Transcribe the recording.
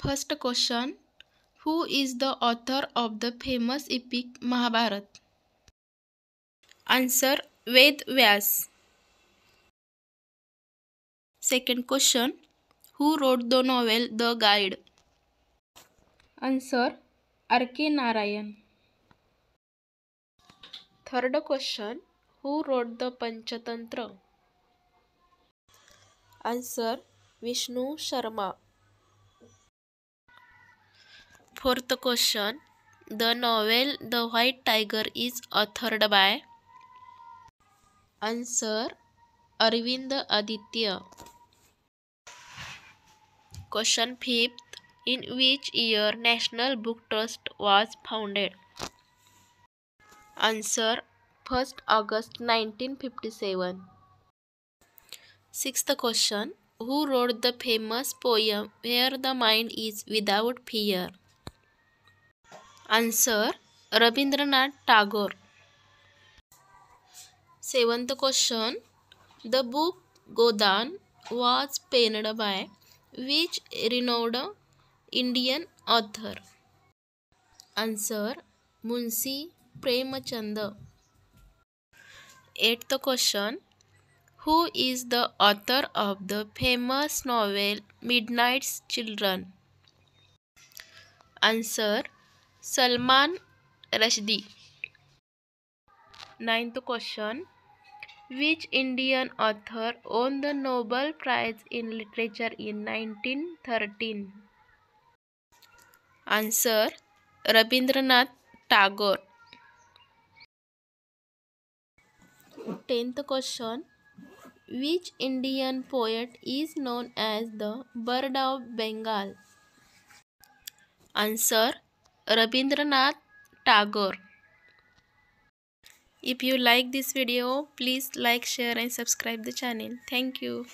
First question. Who is the author of the famous epic Mahabharata? Answer. Ved Vyas. Second question. Who wrote the novel The Guide? Answer. R.K. Narayan. Third question. Who wrote the Panchatantra? Answer. Vishnu Sharma. Fourth question. The novel The White Tiger is authored by? Answer. Arvind Aditya. Question 5th. In which year National Book Trust was founded? Answer. 1st August 1957. Sixth question. Who wrote the famous poem Where the Mind is Without Fear? Answer. Rabindranath Tagore. Seventh question. The book Godan was penned by which renowned Indian author? Answer. Munshi Premchand. Eighth question. Who is the author of the famous novel Midnight's Children? Answer. Salman Rushdie. Ninth question. Which Indian author won the Nobel Prize in Literature in 1913? Answer. Rabindranath Tagore. 10th question. Which Indian poet is known as the Bird of Bengal? Answer. Rabindranath Tagore. If you like this video, please like, share and subscribe the channel. Thank you.